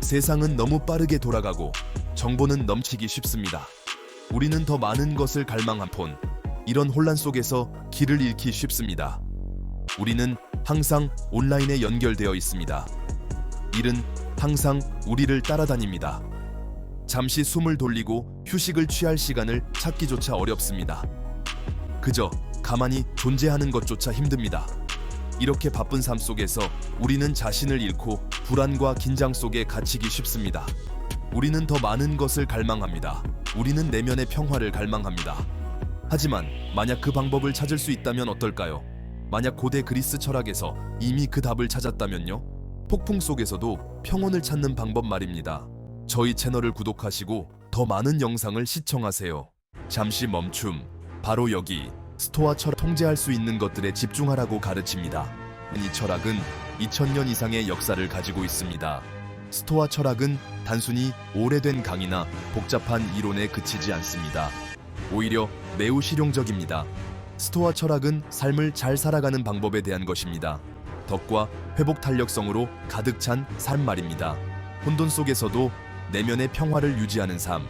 세상은 너무 빠르게 돌아가고 정보는 넘치기 쉽습니다. 우리는 더 많은 것을 갈망한 폰, 이런 혼란 속에서 길을 잃기 쉽습니다. 우리는 항상 온라인에 연결되어 있습니다. 일은 항상 우리를 따라다닙니다. 잠시 숨을 돌리고 휴식을 취할 시간을 찾기조차 어렵습니다. 그저 가만히 존재하는 것조차 힘듭니다. 이렇게 바쁜 삶 속에서 우리는 자신을 잃고 불안과 긴장 속에 갇히기 쉽습니다. 우리는 더 많은 것을 갈망합니다. 우리는 내면의 평화를 갈망합니다. 하지만 만약 그 방법을 찾을 수 있다면 어떨까요? 만약 고대 그리스 철학에서 이미 그 답을 찾았다면요? 폭풍 속에서도 평온을 찾는 방법 말입니다. 저희 채널을 구독하시고 더 많은 영상을 시청하세요. 잠시 멈춤. 바로 여기 스토아 철학, 통제할 수 있는 것들에 집중하라고 가르칩니다. 이 철학은 2000년 이상의 역사를 가지고 있습니다. 스토아 철학은 단순히 오래된 강의나 복잡한 이론에 그치지 않습니다. 오히려 매우 실용적입니다. 스토아 철학은 삶을 잘 살아가는 방법에 대한 것입니다. 덕과 회복 탄력성으로 가득 찬 삶 말입니다. 혼돈 속에서도 내면의 평화를 유지하는 삶.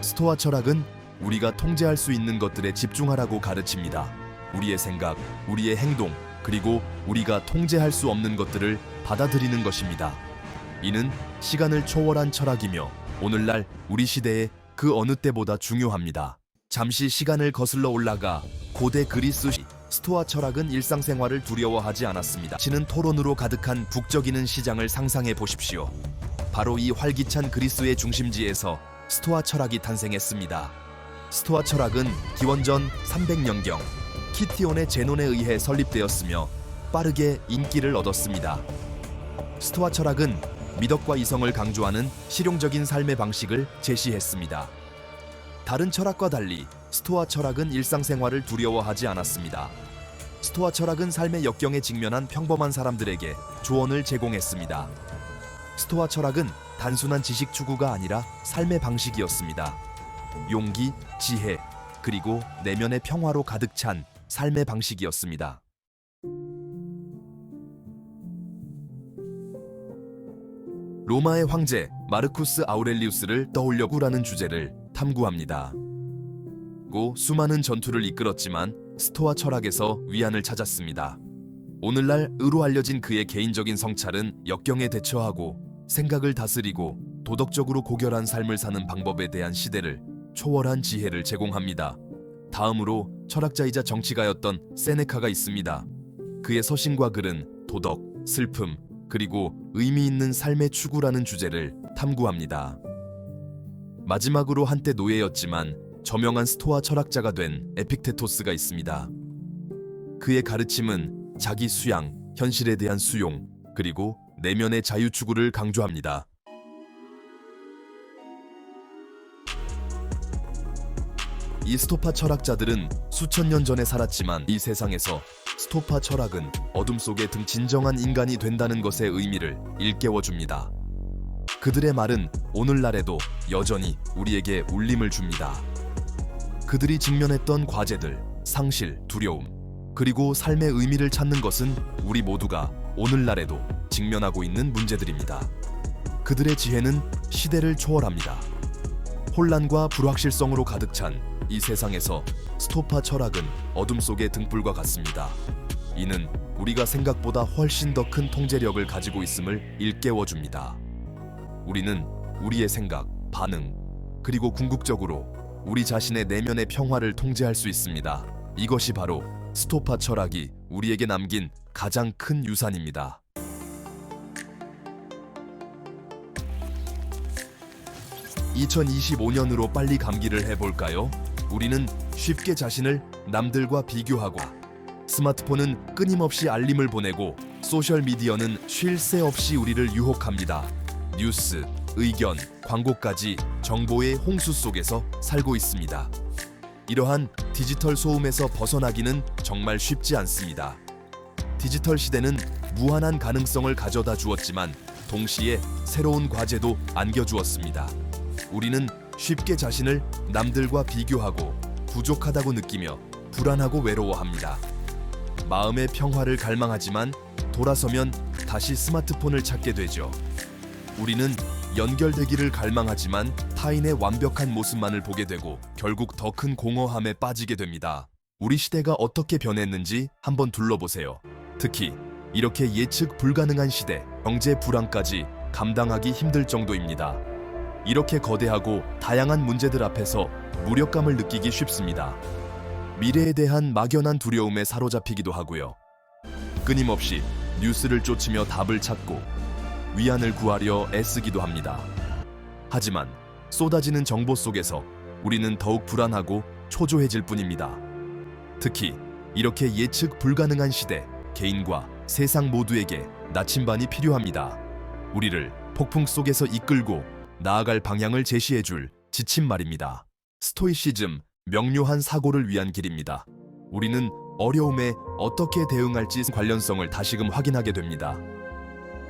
스토아 철학은 우리가 통제할 수 있는 것들에 집중하라고 가르칩니다. 우리의 생각, 우리의 행동, 그리고 우리가 통제할 수 없는 것들을 받아들이는 것입니다. 이는 시간을 초월한 철학이며 오늘날 우리 시대에 그 어느 때보다 중요합니다. 잠시 시간을 거슬러 올라가 고대 그리스 스토아 철학은 일상생활을 두려워하지 않았습니다. 치는 토론으로 가득한 북적이는 시장을 상상해 보십시오. 바로 이 활기찬 그리스의 중심지에서 스토아 철학이 탄생했습니다. 스토아 철학은 기원전 300년경 키티온의 제논에 의해 설립되었으며 빠르게 인기를 얻었습니다. 스토아 철학은 미덕과 이성을 강조하는 실용적인 삶의 방식을 제시했습니다. 다른 철학과 달리 스토아 철학은 일상생활을 두려워하지 않았습니다. 스토아 철학은 삶의 역경에 직면한 평범한 사람들에게 조언을 제공했습니다. 스토아 철학은 단순한 지식 추구가 아니라 삶의 방식이었습니다. 용기, 지혜, 그리고 내면의 평화로 가득 찬 삶의 방식이었습니다. 로마의 황제 마르쿠스 아우렐리우스를 떠올려구라는 주제를 탐구합니다. 고 수많은 전투를 이끌었지만 스토아 철학에서 위안을 찾았습니다. 오늘날 의로 알려진 그의 개인적인 성찰은 역경에 대처하고 생각을 다스리고 도덕적으로 고결한 삶을 사는 방법에 대한 시대를 초월한 지혜를 제공합니다. 다음으로 철학자이자 정치가였던 세네카가 있습니다. 그의 서신과 글은 도덕, 슬픔, 그리고 의미 있는 삶의 추구라는 주제를 탐구합니다. 마지막으로 한때 노예였지만 저명한 스토아 철학자가 된 에픽테토스가 있습니다. 그의 가르침은 자기 수양, 현실에 대한 수용, 그리고 내면의 자유 추구를 강조합니다. 이 스토파 철학자들은 수천 년 전에 살았지만 이 세상에서 스토파 철학은 어둠 속에 든 진정한 인간이 된다는 것의 의미를 일깨워줍니다. 그들의 말은 오늘날에도 여전히 우리에게 울림을 줍니다. 그들이 직면했던 과제들, 상실, 두려움, 그리고 삶의 의미를 찾는 것은 우리 모두가 오늘날에도 직면하고 있는 문제들입니다. 그들의 지혜는 시대를 초월합니다. 혼란과 불확실성으로 가득 찬 이 세상에서 스토파 철학은 어둠 속의 등불과 같습니다. 이는 우리가 생각보다 훨씬 더 큰 통제력을 가지고 있음을 일깨워줍니다. 우리는 우리의 생각, 반응, 그리고 궁극적으로 우리 자신의 내면의 평화를 통제할 수 있습니다. 이것이 바로 스토파 철학이 우리에게 남긴 가장 큰 유산입니다. (2025년으로) 빨리 감기를 해볼까요? 우리는 쉽게 자신을 남들과 비교하고 스마트폰은 끊임없이 알림을 보내고 소셜미디어는 쉴 새 없이 우리를 유혹합니다. 뉴스, 의견, 광고까지 정보의 홍수 속에서 살고 있습니다. 이러한 디지털 소음에서 벗어나기는 정말 쉽지 않습니다. 디지털 시대는 무한한 가능성을 가져다 주었지만 동시에 새로운 과제도 안겨주었습니다. 우리는 쉽게 자신을 남들과 비교하고 부족하다고 느끼며 불안하고 외로워합니다. 마음의 평화를 갈망하지만 돌아서면 다시 스마트폰을 찾게 되죠. 우리는 연결되기를 갈망하지만 타인의 완벽한 모습만을 보게 되고 결국 더 큰 공허함에 빠지게 됩니다. 우리 시대가 어떻게 변했는지 한번 둘러보세요. 특히 이렇게 예측 불가능한 시대, 경제 불안까지 감당하기 힘들 정도입니다. 이렇게 거대하고 다양한 문제들 앞에서 무력감을 느끼기 쉽습니다. 미래에 대한 막연한 두려움에 사로잡히기도 하고요. 끊임없이 뉴스를 쫓으며 답을 찾고 위안을 구하려 애쓰기도 합니다. 하지만 쏟아지는 정보 속에서 우리는 더욱 불안하고 초조해질 뿐입니다. 특히 이렇게 예측 불가능한 시대, 개인과 세상 모두에게 나침반이 필요합니다. 우리를 폭풍 속에서 이끌고 나아갈 방향을 제시해줄 지침 말입니다. 스토이시즘, 명료한 사고를 위한 길입니다. 우리는 어려움에 어떻게 대응할지 관련성을 다시금 확인하게 됩니다.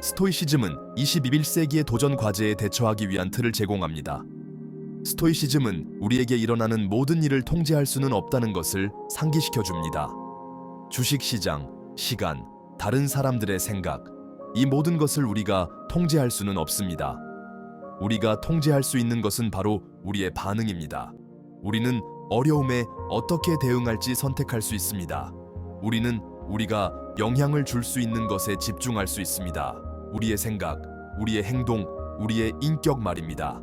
스토이시즘은 21세기의 도전 과제에 대처하기 위한 틀을 제공합니다. 스토이시즘은 우리에게 일어나는 모든 일을 통제할 수는 없다는 것을 상기시켜 줍니다. 주식시장, 시간, 다른 사람들의 생각, 이 모든 것을 우리가 통제할 수는 없습니다. 우리가 통제할 수 있는 것은 바로 우리의 반응입니다. 우리는 어려움에 어떻게 대응할지 선택할 수 있습니다. 우리는 우리가 영향을 줄 수 있는 것에 집중할 수 있습니다. 우리의 생각, 우리의 행동, 우리의 인격 말입니다.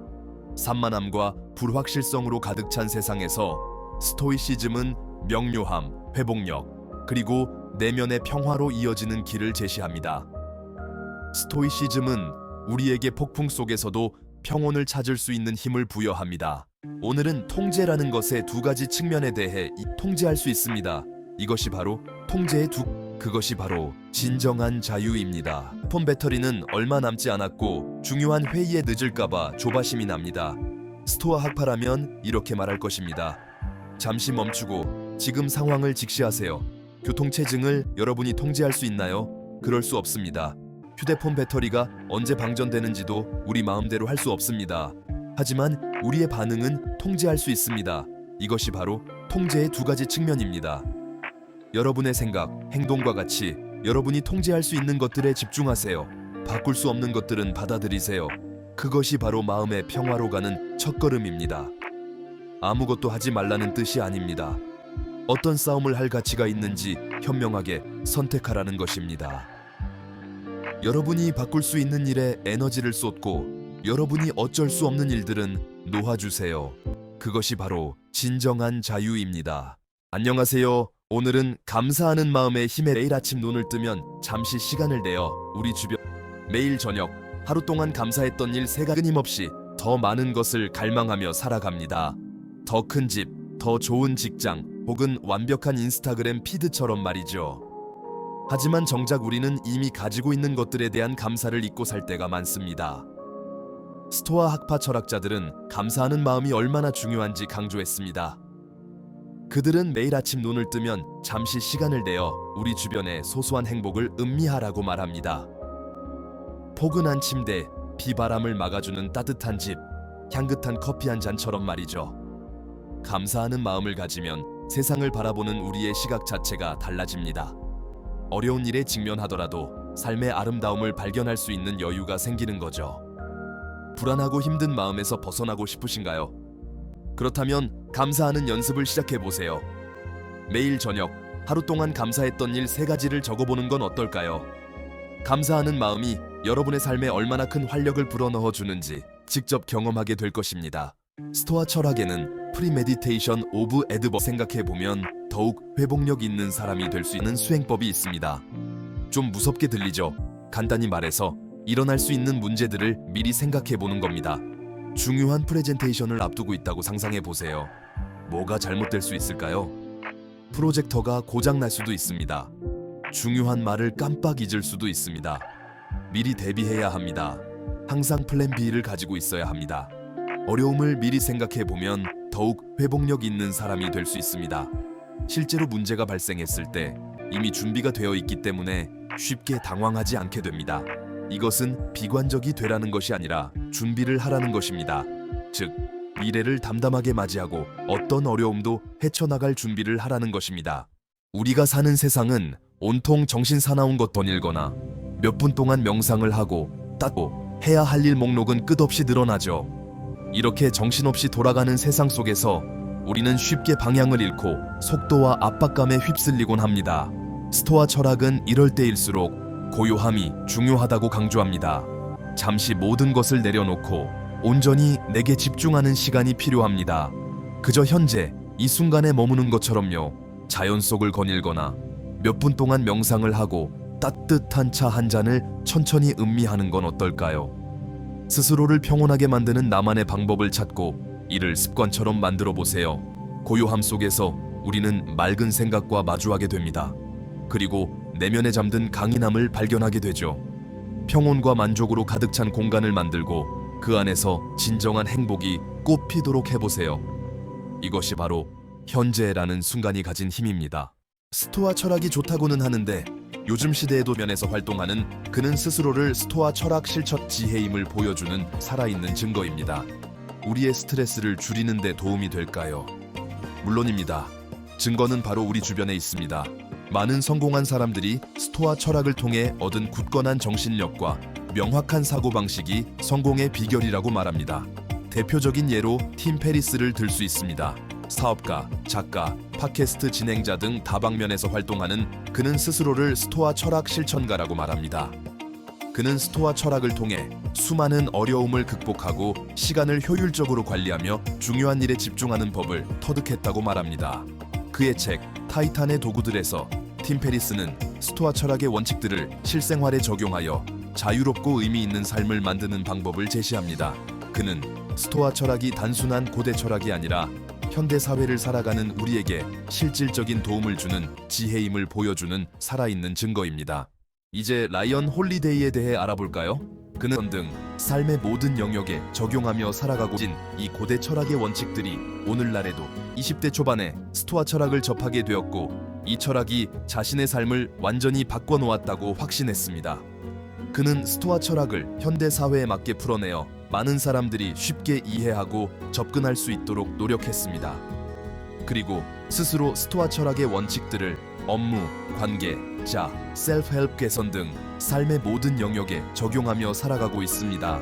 산만함과 불확실성으로 가득 찬 세상에서 스토이시즘은 명료함, 회복력, 그리고 내면의 평화로 이어지는 길을 제시합니다. 스토이시즘은 우리에게 폭풍 속에서도 평온을 찾을 수 있는 힘을 부여합니다. 오늘은 통제라는 것의 두 가지 측면에 대해 통제할 수 있습니다. 이것이 바로 통제의 그것이 바로 진정한 자유입니다. 폰 배터리는 얼마 남지 않았고 중요한 회의에 늦을까봐 조바심이 납니다. 스토아 학파라면 이렇게 말할 것입니다. 잠시 멈추고 지금 상황을 직시하세요. 교통체증을 여러분이 통제할 수 있나요? 그럴 수 없습니다. 휴대폰 배터리가 언제 방전되는지도 우리 마음대로 할 수 없습니다. 하지만 우리의 반응은 통제할 수 있습니다. 이것이 바로 통제의 두 가지 측면입니다. 여러분의 생각, 행동과 같이 여러분이 통제할 수 있는 것들에 집중하세요. 바꿀 수 없는 것들은 받아들이세요. 그것이 바로 마음의 평화로 가는 첫걸음입니다. 아무것도 하지 말라는 뜻이 아닙니다. 어떤 싸움을 할 가치가 있는지 현명하게 선택하라는 것입니다. 여러분이 바꿀 수 있는 일에 에너지를 쏟고 여러분이 어쩔 수 없는 일들은 놓아주세요. 그것이 바로 진정한 자유입니다. 안녕하세요. 오늘은 감사하는 마음의 힘에 매일 아침 눈을 뜨면 잠시 시간을 내어 우리 주변 매일 저녁 하루 동안 감사했던 일 세 가지 끊임없이 더 많은 것을 갈망하며 살아갑니다. 더 큰 집, 더 좋은 직장, 혹은 완벽한 인스타그램 피드처럼 말이죠. 하지만 정작 우리는 이미 가지고 있는 것들에 대한 감사를 잊고 살 때가 많습니다. 스토아 학파 철학자들은 감사하는 마음이 얼마나 중요한지 강조했습니다. 그들은 매일 아침 눈을 뜨면 잠시 시간을 내어 우리 주변의 소소한 행복을 음미하라고 말합니다. 포근한 침대, 비바람을 막아주는 따뜻한 집, 향긋한 커피 한 잔처럼 말이죠. 감사하는 마음을 가지면 세상을 바라보는 우리의 시각 자체가 달라집니다. 어려운 일에 직면하더라도 삶의 아름다움을 발견할 수 있는 여유가 생기는 거죠. 불안하고 힘든 마음에서 벗어나고 싶으신가요? 그렇다면 감사하는 연습을 시작해 보세요. 매일 저녁 하루 동안 감사했던 일 세 가지를 적어보는 건 어떨까요? 감사하는 마음이 여러분의 삶에 얼마나 큰 활력을 불어넣어 주는지 직접 경험하게 될 것입니다. 스토아 철학에는 프리메디테이션 오브 에드버 생각해 보면 더욱 회복력 있는 사람이 될 수 있는 수행법이 있습니다. 좀 무섭게 들리죠? 간단히 말해서 일어날 수 있는 문제들을 미리 생각해 보는 겁니다. 중요한 프레젠테이션을 앞두고 있다고 상상해 보세요. 뭐가 잘못될 수 있을까요? 프로젝터가 고장 날 수도 있습니다. 중요한 말을 깜빡 잊을 수도 있습니다. 미리 대비해야 합니다. 항상 플랜 B를 가지고 있어야 합니다. 어려움을 미리 생각해 보면 더욱 회복력 있는 사람이 될 수 있습니다. 실제로 문제가 발생했을 때 이미 준비가 되어 있기 때문에 쉽게 당황하지 않게 됩니다. 이것은 비관적이 되라는 것이 아니라 준비를 하라는 것입니다. 즉, 미래를 담담하게 맞이하고 어떤 어려움도 헤쳐나갈 준비를 하라는 것입니다. 우리가 사는 세상은 온통 정신 사나운 것뿐이거나 몇 분 동안 명상을 하고 해야 할 일 목록은 끝없이 늘어나죠. 이렇게 정신없이 돌아가는 세상 속에서 우리는 쉽게 방향을 잃고 속도와 압박감에 휩쓸리곤 합니다. 스토아 철학은 이럴 때일수록 고요함이 중요하다고 강조합니다. 잠시 모든 것을 내려놓고 온전히 내게 집중하는 시간이 필요합니다. 그저 현재 이 순간에 머무는 것처럼요. 자연 속을 거닐거나 몇 분 동안 명상을 하고 따뜻한 차 한 잔을 천천히 음미하는 건 어떨까요? 스스로를 평온하게 만드는 나만의 방법을 찾고 이를 습관처럼 만들어 보세요. 고요함 속에서 우리는 맑은 생각과 마주하게 됩니다. 그리고 내면에 잠든 강인함을 발견하게 되죠. 평온과 만족으로 가득 찬 공간을 만들고 그 안에서 진정한 행복이 꽃피도록 해보세요. 이것이 바로 현재라는 순간이 가진 힘입니다. 스토아 철학이 좋다고는 하는데 요즘 시대의 도면에서 활동하는 그는 스스로를 스토아 철학 실천 지혜임을 보여주는 살아있는 증거입니다. 우리의 스트레스를 줄이는 데 도움이 될까요? 물론입니다. 증거는 바로 우리 주변에 있습니다. 많은 성공한 사람들이 스토아 철학을 통해 얻은 굳건한 정신력과 명확한 사고방식이 성공의 비결이라고 말합니다. 대표적인 예로 팀 페리스를 들 수 있습니다. 사업가, 작가, 팟캐스트 진행자 등 다방면에서 활동하는 그는 스스로를 스토아 철학 실천가라고 말합니다. 그는 스토아 철학을 통해 수많은 어려움을 극복하고 시간을 효율적으로 관리하며 중요한 일에 집중하는 법을 터득했다고 말합니다. 그의 책 타이탄의 도구들에서 팀 페리스는 스토아 철학의 원칙들을 실생활에 적용하여 자유롭고 의미 있는 삶을 만드는 방법을 제시합니다. 그는 스토아 철학이 단순한 고대 철학이 아니라 현대 사회를 살아가는 우리에게 실질적인 도움을 주는 지혜임을 보여주는 살아있는 증거입니다. 이제 라이언 홀리데이에 대해 알아볼까요? 그는 등 삶의 모든 영역에 적용하며 살아가고 있는 이 고대 철학의 원칙들이 오늘날에도 20대 초반에 스토아 철학을 접하게 되었고 이 철학이 자신의 삶을 완전히 바꿔놓았다고 확신했습니다. 그는 스토아 철학을 현대 사회에 맞게 풀어내어 많은 사람들이 쉽게 이해하고 접근할 수 있도록 노력했습니다. 그리고 스스로 스토아 철학의 원칙들을 업무, 관계, 자, 셀프-헬프 개선 등 삶의 모든 영역에 적용하며 살아가고 있습니다.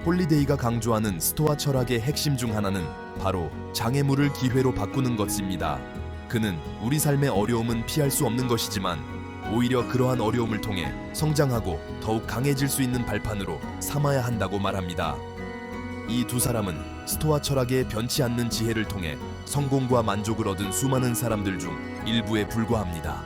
홀리데이가 강조하는 스토아 철학의 핵심 중 하나는 바로 장애물을 기회로 바꾸는 것입니다. 그는 우리 삶의 어려움은 피할 수 없는 것이지만 오히려 그러한 어려움을 통해 성장하고 더욱 강해질 수 있는 발판으로 삼아야 한다고 말합니다. 이 두 사람은 스토아 철학의 변치 않는 지혜를 통해 성공과 만족을 얻은 수많은 사람들 중 일부에 불과합니다.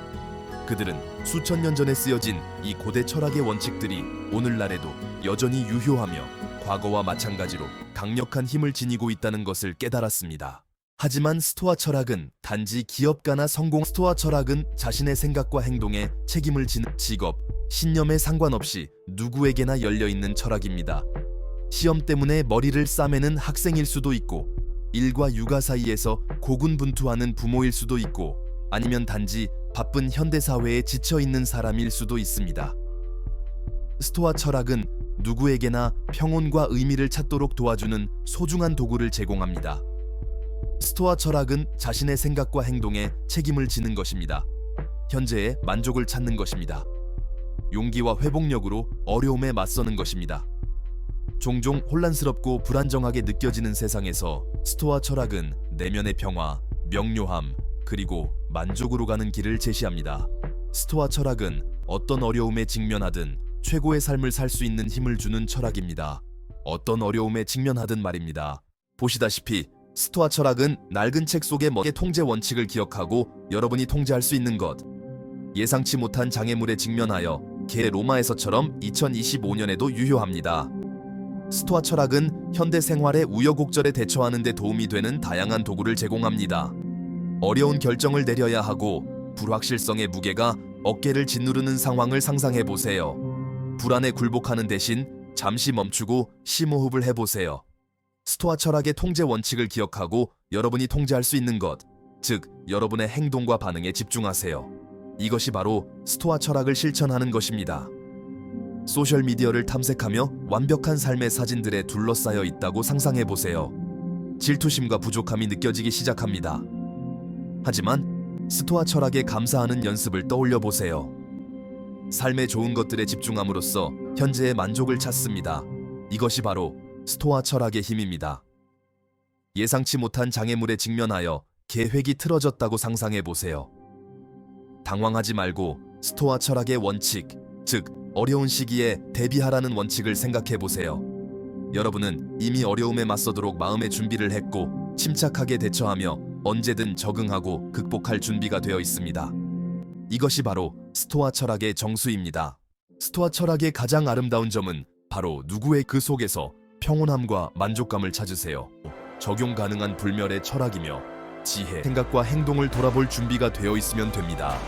그들은 수천 년 전에 쓰여진 이 고대 철학의 원칙들이 오늘날에도 여전히 유효하며 과거와 마찬가지로 강력한 힘을 지니고 있다는 것을 깨달았습니다. 하지만 스토아 철학은 단지 기업가나 스토아 철학은 자신의 생각과 행동에 책임을 지는 직업, 신념에 상관없이 누구에게나 열려있는 철학입니다. 시험 때문에 머리를 싸매는 학생일 수도 있고 일과 육아 사이에서 고군분투하는 부모일 수도 있고 아니면 단지 바쁜 현대사회에 지쳐있는 사람일 수도 있습니다. 스토아 철학은 누구에게나 평온과 의미를 찾도록 도와주는 소중한 도구를 제공합니다. 스토아 철학은 자신의 생각과 행동에 책임을 지는 것입니다. 현재의 만족을 찾는 것입니다. 용기와 회복력으로 어려움에 맞서는 것입니다. 종종 혼란스럽고 불안정하게 느껴지는 세상에서 스토아 철학은 내면의 평화, 명료함, 그리고 만족으로 가는 길을 제시합니다. 스토아 철학은 어떤 어려움에 직면하든 최고의 삶을 살 수 있는 힘을 주는 철학입니다. 어떤 어려움에 직면하든 말입니다. 보시다시피 스토아 철학은 낡은 책 속의 멋의 통제 원칙을 기억하고 여러분이 통제할 수 있는 것, 예상치 못한 장애물에 직면하여 로마에서처럼 2025년에도 유효합니다. 스토아 철학은 현대 생활의 우여곡절에 대처하는 데 도움이 되는 다양한 도구를 제공합니다. 어려운 결정을 내려야 하고 불확실성의 무게가 어깨를 짓누르는 상황을 상상해 보세요. 불안에 굴복하는 대신 잠시 멈추고 심호흡을 해보세요. 스토아 철학의 통제 원칙을 기억하고 여러분이 통제할 수 있는 것, 즉 여러분의 행동과 반응에 집중하세요. 이것이 바로 스토아 철학을 실천하는 것입니다. 소셜미디어를 탐색하며 완벽한 삶의 사진들에 둘러싸여 있다고 상상해보세요. 질투심과 부족함이 느껴지기 시작합니다. 하지만 스토아 철학에 감사하는 연습을 떠올려보세요. 삶의 좋은 것들에 집중함으로써 현재의 만족을 찾습니다. 이것이 바로 스토아 철학의 힘입니다. 예상치 못한 장애물에 직면하여 계획이 틀어졌다고 상상해 보세요. 당황하지 말고 스토아 철학의 원칙, 즉 어려운 시기에 대비하라는 원칙을 생각해 보세요. 여러분은 이미 어려움에 맞서도록 마음의 준비를 했고 침착하게 대처하며 언제든 적응하고 극복할 준비가 되어 있습니다. 이것이 바로 스토아 철학의 정수입니다. 스토아 철학의 가장 아름다운 점은 바로 누구의 그 속에서 평온함과 만족감을 찾으세요. 적용 가능한 불멸의 철학이며 지혜, 생각과 행동을 돌아볼 준비가 되어 있으면 됩니다.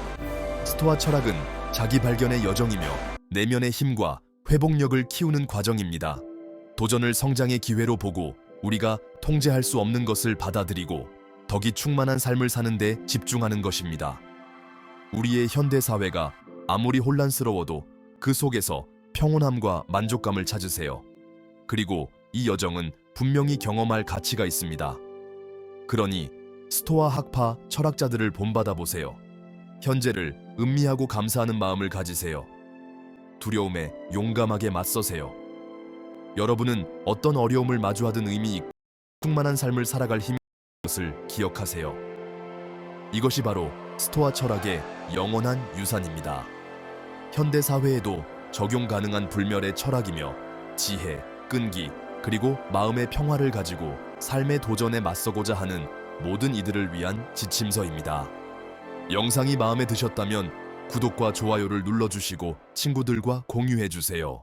스토아 철학은 자기 발견의 여정이며 내면의 힘과 회복력을 키우는 과정입니다. 도전을 성장의 기회로 보고 우리가 통제할 수 없는 것을 받아들이고 덕이 충만한 삶을 사는 데 집중하는 것입니다. 우리의 현대 사회가 아무리 혼란스러워도 그 속에서 평온함과 만족감을 찾으세요. 그리고 이 여정은 분명히 경험할 가치가 있습니다. 그러니 스토아 학파 철학자들을 본받아 보세요. 현재를 음미하고 감사하는 마음을 가지세요. 두려움에 용감하게 맞서세요. 여러분은 어떤 어려움을 마주하든 의미 있고 충만한 삶을 살아갈 힘이 있는 것을 기억하세요. 이것이 바로 스토아 철학의 영원한 유산입니다. 현대 사회에도 적용 가능한 불멸의 철학이며 지혜, 끈기, 그리고 마음의 평화를 가지고 삶의 도전에 맞서고자 하는 모든 이들을 위한 지침서입니다. 영상이 마음에 드셨다면 구독과 좋아요를 눌러주시고 친구들과 공유해주세요.